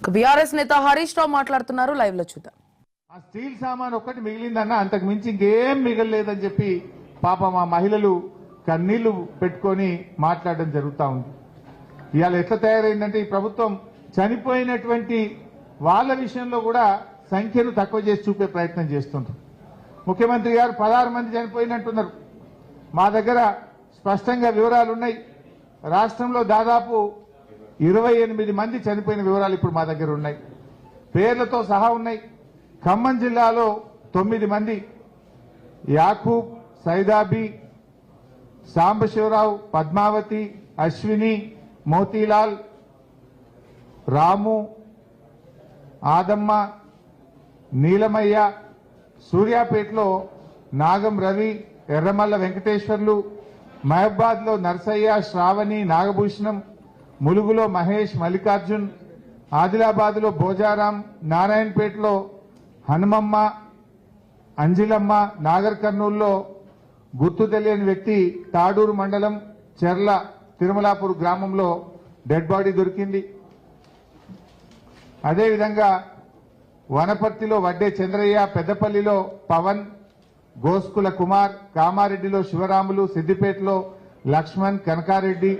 BRS నేత హరీష్ రావు మాట్లాడుతున్నారు, live లో చూద్దాం. ఆ స్టీల్ సామాన్ ఒక్కటి మిగిలిందన్న, అంతకు మించి ఇంకేం మిగలలేదని చెప్పి పాపం ఆ మహిళలు కన్నీళ్లు పెట్టుకొని మాట్లాడడం జరుగుతూ ఉంది. ఇవాళ ఎట్లా తయారైందంటే ఈ ప్రభుత్వం చనిపోయినటువంటి వాళ్ళ విషయంలో కూడా సంఖ్యను తక్కువ చేసి చూపే ప్రయత్నం చేస్తుంది. ముఖ్యమంత్రి గారు 16 మంది చనిపోయినట్టున్నారు. మా దగ్గర స్పష్టంగా వివరాలు ఉన్నాయి. రాష్ట్రంలో దాదాపు 28 మంది చనిపోయిన వివరాలు ఇప్పుడు మా దగ్గర ఉన్నాయి, పేర్లతో సహా ఉన్నాయి. ఖమ్మం జిల్లాలో 9 మంది, యాకూబ్, సైదాబి, సాంబశివరావు, పద్మావతి, అశ్విని, మోతీలాల్, రాము, ఆదమ్మ, నీలమయ్య. సూర్యాపేటలో నాగం రవి, ఎర్రమల్ల వెంకటేశ్వర్లు, మహబాద్ లో నర్సయ్య, శ్రావణి, నాగభూషణం, ములుగులో మహేష్, మల్లికార్జున్, ఆదిలాబాద్ లో భోజారాం, నారాయణపేటలో హనుమమ్మ, అంజిలమ్మ, నాగర్ కర్నూల్లో గుర్తు తెలియని వ్యక్తి తాడూరు మండలం చెర్ల తిరుమలాపూర్ గ్రామంలో డెడ్ బాడీ దొరికింది. అదేవిధంగా వనపర్తిలో వడ్డే చంద్రయ్య, పెద్దపల్లిలో పవన్, గోస్కుల కుమార్, కామారెడ్డిలో శివరాములు, సిద్దిపేటలో లక్ష్మణ్, కనకారెడ్డి,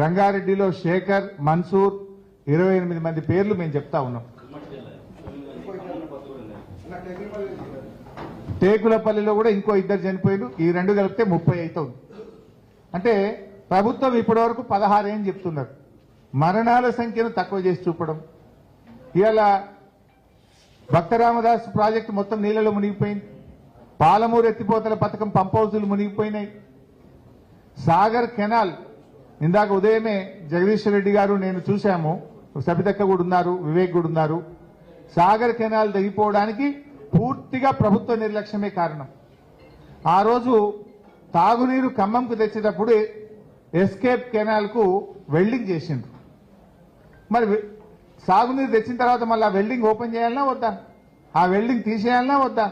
రంగారెడ్డిలో శేఖర్, మన్సూర్. 28 మంది పేర్లు మేము చెప్తా ఉన్నాం. టేకులపల్లిలో కూడా ఇంకో 2 చనిపోయారు. ఈ 2 కలిపితే 30 అవుతుంది. అంటే ప్రభుత్వం ఇప్పటి వరకు 16 ఏం చెప్తున్నారు. మరణాల సంఖ్యను తక్కువ చేసి చూపడం. ఇవాళ భక్తరామదాస్ ప్రాజెక్టు మొత్తం నీళ్లలో మునిగిపోయింది. పాలమూరు ఎత్తిపోతల పథకం పంప్ హౌజులు మునిగిపోయినాయి. సాగర్ కెనాల్ ఇందాక ఉదయమే జగదీశ్వర్ రెడ్డి గారు నేను చూశాము, సబితక్క కూడా ఉన్నారు, వివేక్ కూడా ఉన్నారు. సాగర్ కెనాల్ తెగిపోవడానికి పూర్తిగా ప్రభుత్వ నిర్లక్ష్యమే కారణం. ఆ రోజు తాగునీరు ఖమ్మంకు తెచ్చేటప్పుడు ఎస్కేప్ కెనాల్ కు వెల్డింగ్ చేసిండ్రు. మరి సాగునీరు తెచ్చిన తర్వాత మళ్ళీ ఆ వెల్డింగ్ ఓపెన్ చేయాలన్నా వద్దా? ఆ వెల్డింగ్ తీసేయాలన్నా వద్దా?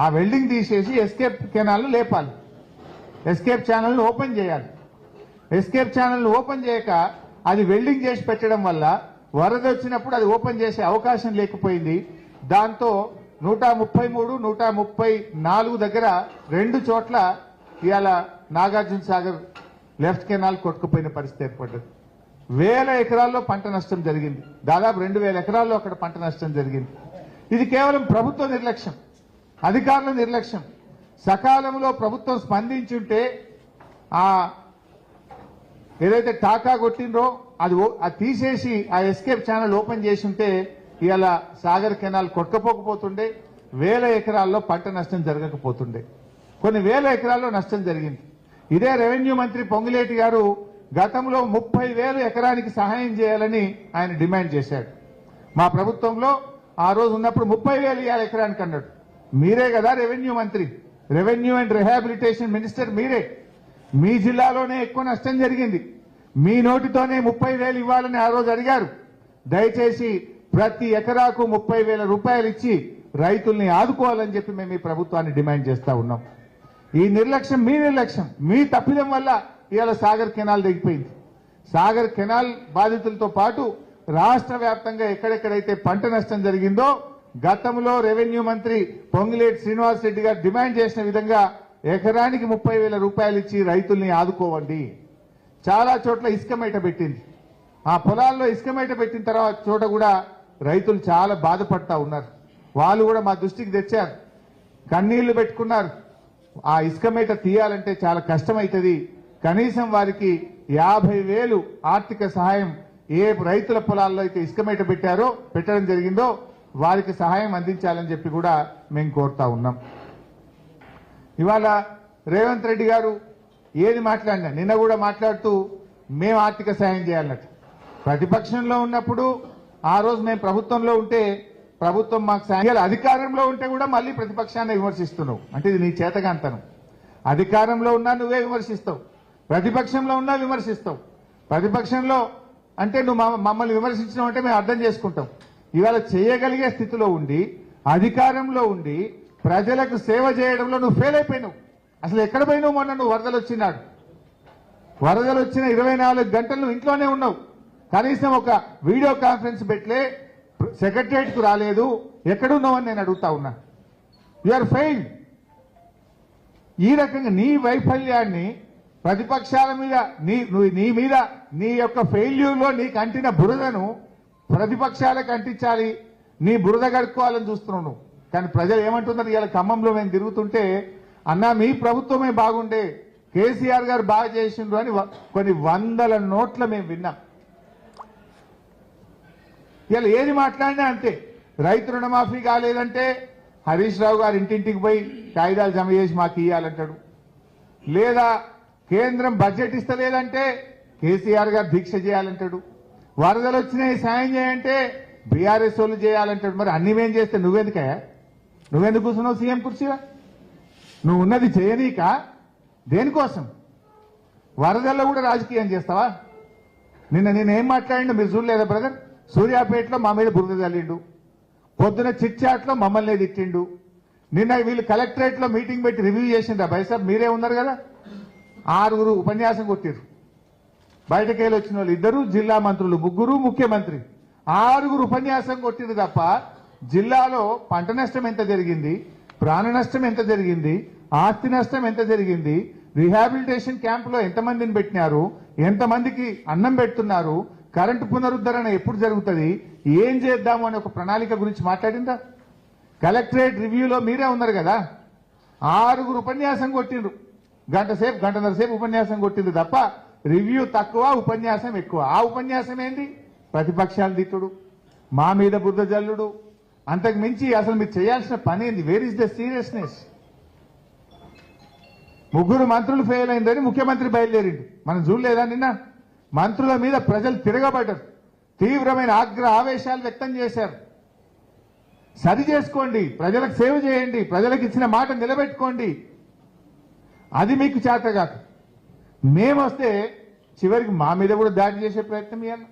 ఆ వెల్డింగ్ తీసేసి ఎస్కేప్ కెనాల్ లేపాలి, ఎస్కేప్ ఛానల్ ను ఓపెన్ చేయాలి. ఎస్కేప్ ఛానల్ ను ఓపెన్ చేయక అది వెల్డింగ్ చేసి పెట్టడం వల్ల వరద వచ్చినప్పుడు అది ఓపెన్ చేసే అవకాశం లేకపోయింది. దాంతో 133, 134 దగ్గర 2 చోట్ల ఇవాళ నాగార్జున సాగర్ లెఫ్ట్ కెనాల్ కొట్టుకుపోయిన పరిస్థితి ఏర్పడ్డది. 1000 ఎకరాల్లో పంట నష్టం జరిగింది. దాదాపు 2000 ఎకరాల్లో అక్కడ పంట నష్టం జరిగింది. ఇది కేవలం ప్రభుత్వ నిర్లక్ష్యం, అధికారుల నిర్లక్ష్యం. సకాలంలో ప్రభుత్వం స్పందించుంటే ఆ ఏదైతే టాకా కొట్టిండ్రో అది తీసేసి ఆ ఎస్కేప్ ఛానల్ ఓపెన్ చేసి ఉంటే ఇవాళ సాగర్ కెనాల్ కొట్టుకపోకపోతుండే, 1000 ఎకరాల్లో పంట నష్టం జరగకపోతుండే. కొన్ని 1000 ఎకరాల్లో నష్టం జరిగింది. ఇదే రెవెన్యూ మంత్రి పొంగులేటి గారు గతంలో 30,000 ఎకరానికి సహాయం చేయాలని ఆయన డిమాండ్ చేశాడు. మా ప్రభుత్వంలో ఆ రోజు ఉన్నప్పుడు 30,000 ఇవ్వాలి ఎకరానికి అన్నాడు. మీరే కదా రెవెన్యూ మంత్రి, రెవెన్యూ అండ్ రిహాబిలిటేషన్ మినిస్టర్ మీరే. మీ జిల్లాలోనే ఎక్కువ నష్టం జరిగింది. మీ నోటితోనే 30,000 ఇవ్వాలని ఆ రోజు అడిగారు. దయచేసి ప్రతి ఎకరాకు 30,000 రూపాయలు ఇచ్చి రైతుల్ని ఆదుకోవాలని చెప్పి మేము ఈ ప్రభుత్వాన్ని డిమాండ్ చేస్తా ఉన్నాం. ఈ నిర్లక్ష్యం మీ నిర్లక్ష్యం, మీ తప్పిదం వల్ల ఇవాళ సాగర్ కెనాల్ దిగిపోయింది. సాగర్ కెనాల్ బాధితులతో పాటు రాష్ట్ర వ్యాప్తంగా ఎక్కడెక్కడైతే పంట నష్టం జరిగిందో గతంలో రెవెన్యూ మంత్రి పొంగులేటి శ్రీనివాస్ రెడ్డి గారు డిమాండ్ చేసిన విధంగా ఎకరానికి 30,000 రూపాయలు ఇచ్చి రైతుల్ని ఆదుకోవండి. చాలా చోట్ల ఇసుక మేట పెట్టింది. ఆ పొలాల్లో ఇసుక మేట పెట్టిన తర్వాత చోట కూడా రైతులు చాలా బాధపడతా ఉన్నారు. వాళ్ళు కూడా మా దృష్టికి తెచ్చారు, కన్నీళ్లు పెట్టుకున్నారు. ఆ ఇసుక మేట తీయాలంటే చాలా కష్టమైతుంది. కనీసం వారికి 50,000 ఆర్థిక సహాయం ఏ రైతుల పొలాల్లో అయితే ఇసుక మేట పెట్టడం జరిగిందో వారికి సహాయం అందించాలని చెప్పి కూడా మేము కోరుతా ఉన్నాం. ఇవాళ రేవంత్ రెడ్డి గారు ఏది మాట్లాడినా నిన్న కూడా మాట్లాడుతూ మేము ఆర్థిక సాయం చేయాలన్నట్టు. ప్రతిపక్షంలో ఉన్నప్పుడు ఆ రోజు మేము ప్రభుత్వంలో ఉంటే ప్రభుత్వం మాకు సాయం చేయాలి, అధికారంలో ఉంటే కూడా మళ్ళీ ప్రతిపక్షాన్ని విమర్శిస్తున్నావు అంటే ఇది నీ చేతగాంతనం. అధికారంలో ఉన్నా నువ్వే విమర్శిస్తావు, ప్రతిపక్షంలో ఉన్నా విమర్శిస్తావు. ప్రతిపక్షంలో అంటే నువ్వు మమ్మల్ని విమర్శించడం అంటే మేము అర్థం చేసుకుంటాం. ఇవాళ చేయగలిగే స్థితిలో ఉండి అధికారంలో ఉండి ప్రజలకు సేవ చేయడంలో నువ్వు ఫెయిల్ అయిపోయినావు. అసలు ఎక్కడ పోయినావు? మొన్న నువ్వు వరదలు వచ్చినాడు, వరదలు వచ్చిన 24 గంటలు ఇంట్లోనే ఉన్నావు. కనీసం ఒక వీడియో కాన్ఫరెన్స్ పెట్టలే, సెక్రటరియట్ కు రాలేదు, ఎక్కడున్నావని నేను అడుగుతా ఉన్నా. You are failed. ఈ రకంగా నీ వైఫల్యాన్ని ప్రతిపక్షాల మీద నీ మీద నీ యొక్క ఫెయిల్యూర్ లో నీకు అంటిన బురదను ప్రతిపక్షాలకు అంటించాలి, నీ బురద కడుక్కోవాలని చూస్తున్నావు నువ్వు. కానీ ప్రజలు ఏమంటున్నారు? ఇవాళ ఖమ్మంలో మేము తిరుగుతుంటే, అన్నా మీ ప్రభుత్వమే బాగుండే, కేసీఆర్ గారు బాగా చేసిండ్రు అని కొన్ని వందల నోట్ల మేము విన్నాం. ఇవాళ ఏది మాట్లాడినా అంతే. రైతు రుణమాఫీ కాలేదంటే హరీష్ రావు గారు ఇంటింటికి పోయి కాగితాలు జమ చేసి మాకు ఇయ్యాలంటాడు. లేదా కేంద్రం బడ్జెట్ ఇస్తలేదంటే కేసీఆర్ గారు దీక్ష చేయాలంటాడు. వరదలు వచ్చినాయి సాయం చేయంటే బీఆర్ఎస్ వాళ్ళు చేయాలంటాడు. మరి అన్ని మేం చేస్తే నువ్వెందుకు కూర్చున్నావు సీఎం కుర్చీగా? నువ్వు ఉన్నది చేయనీక దేనికోసం? వరదల్లో కూడా రాజకీయం చేస్తావా? నేనేం మాట్లాడిండు మీరు చూడలేదా బ్రదర్? సూర్యాపేటలో మా మీద బురద చల్లిండు, పొద్దున చిట్చాట్లో మమ్మల్ని తిట్టిండు. నిన్న వీళ్ళు కలెక్టరేట్ లో మీటింగ్ పెట్టి రివ్యూ చేసిండ్రా బైసాబ్? మీరే ఉన్నారు కదా. 6 ఉపన్యాసం కొట్టిరు. బయటకెళ్ళి వచ్చిన వాళ్ళు 2 జిల్లా మంత్రులు, 3 ముఖ్యమంత్రి, 6 ఉపన్యాసం కొట్టిరు తప్ప జిల్లాలో పంట నష్టం ఎంత జరిగింది, ప్రాణ నష్టం ఎంత జరిగింది, ఆస్తి నష్టం ఎంత జరిగింది, రీహాబిలిటేషన్ క్యాంపులో ఎంతమందిని పెట్టినారు, ఎంతమందికి అన్నం పెడుతున్నారు, కరెంటు పునరుద్ధరణ ఎప్పుడు జరుగుతుంది, ఏం చేద్దాము అనే ఒక ప్రణాళిక గురించి మాట్లాడిందా? కలెక్టరేట్ రివ్యూలో మీరే ఉన్నారు కదా. 6 ఉపన్యాసం కొట్టిండ్రు. గంటన్నర సేపు ఉపన్యాసం కొట్టింది తప్ప రివ్యూ తక్కువ, ఉపన్యాసం ఎక్కువ. ఆ ఉపన్యాసం ఏంటి? ప్రతిపక్షాలు తిట్టుడు, మా మీద బురద జల్లుడు. అంతకు మించి అసలు మీరు చేయాల్సిన పని ఏంది? Where is the seriousness? 3 మంత్రులు ఫెయిల్ అయిందని ముఖ్యమంత్రి బయలుదేరిండు. మనం చూడలేదా నిన్న? మంత్రుల మీద ప్రజలు తిరగబడ్డారు, తీవ్రమైన ఆవేశాలు వ్యక్తం చేశారు. సరి చేసుకోండి, ప్రజలకు సేవ చేయండి, ప్రజలకు ఇచ్చిన మాట నిలబెట్టుకోండి. అది మీకు చేత కాదు. మేమొస్తే చివరికి మా మీద కూడా దాడి చేసే ప్రయత్నం చేయాలి.